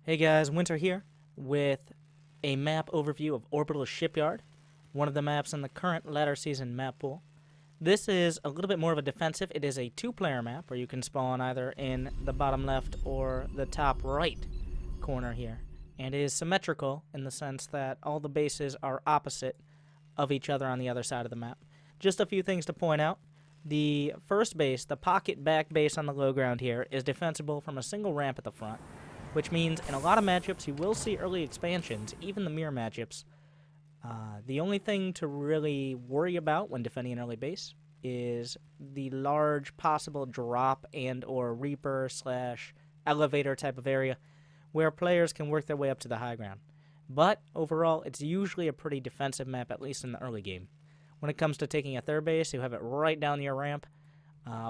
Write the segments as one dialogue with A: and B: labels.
A: Hey guys, Winter here with a map overview of Orbital Shipyard, one of the maps in the current latter season map pool. This is a little bit more of a defensive. It is a two-player map where you can spawn either in the bottom left or the top right corner here. And it is symmetrical in the sense that all the bases are opposite of each other on the other side of the map. Just a few things to point out. The first base, the pocket back base on the low ground here, is defensible from a single ramp at the front, which means in a lot of matchups you will see early expansions, even the mirror matchups. The only thing to really worry about when defending an early base is the large possible drop and or reaper / elevator type of area where players can work their way up to the high ground. But overall, it's usually a pretty defensive map, at least in the early game. When it comes to taking a third base, you have it right down your ramp,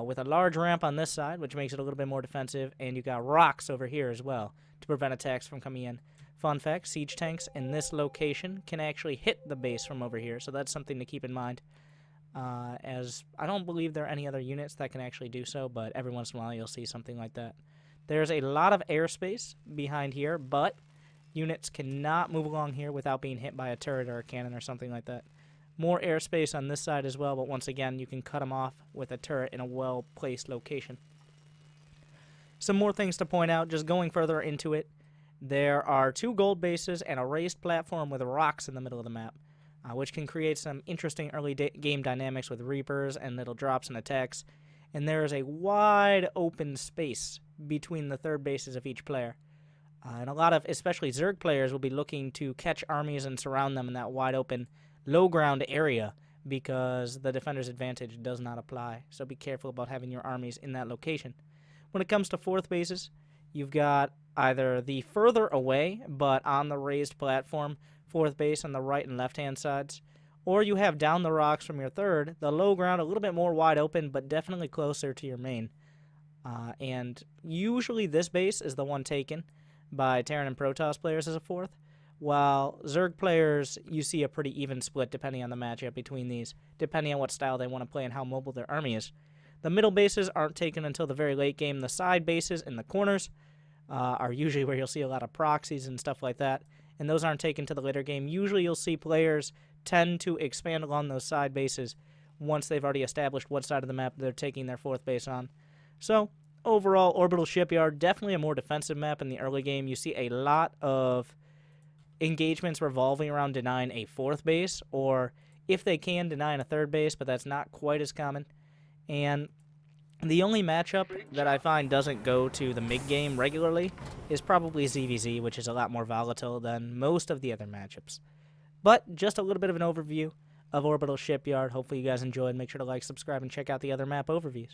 A: with a large ramp on this side, which makes it a little bit more defensive, and you got rocks over here as well to prevent attacks from coming in. Fun fact, siege tanks in this location can actually hit the base from over here, so that's something to keep in mind, as I don't believe there are any other units that can actually do so, but every once in a while you'll see something like that. There's a lot of airspace behind here, but units cannot move along here without being hit by a turret or a cannon or something like that. More airspace on this side as well, but once again, you can cut them off with a turret in a well-placed location. Some more things to point out, just going further into it. There are two gold bases and a raised platform with rocks in the middle of the map, which can create some interesting early game dynamics with reapers and little drops and attacks. And there is a wide open space between the third bases of each player. And a lot of, especially Zerg players, will be looking to catch armies and surround them in that wide open low ground area because the defender's advantage does not apply. So be careful about having your armies in that location. When it comes to fourth bases, you've got either the further away but on the raised platform fourth base on the right and left hand sides, or you have down the rocks from your third, the low ground a little bit more wide open but definitely closer to your main. And usually this base is the one taken by Terran and Protoss players as a fourth, while Zerg players, you see a pretty even split depending on the matchup between these, depending on what style they want to play and how mobile their army is. The middle bases aren't taken until the very late game. The side bases in the corners are usually where you'll see a lot of proxies and stuff like that, and those aren't taken to the later game. Usually you'll see players tend to expand along those side bases once they've already established what side of the map they're taking their fourth base on. So, overall, Orbital Shipyard, definitely a more defensive map in the early game. You see a lot of engagements revolving around denying a fourth base, or if they can, denying a third base, but that's not quite as common. And the only matchup that I find doesn't go to the mid-game regularly is probably ZVZ, which is a lot more volatile than most of the other matchups. But just a little bit of an overview of Orbital Shipyard. Hopefully you guys enjoyed. Make sure to like, subscribe, and check out the other map overviews.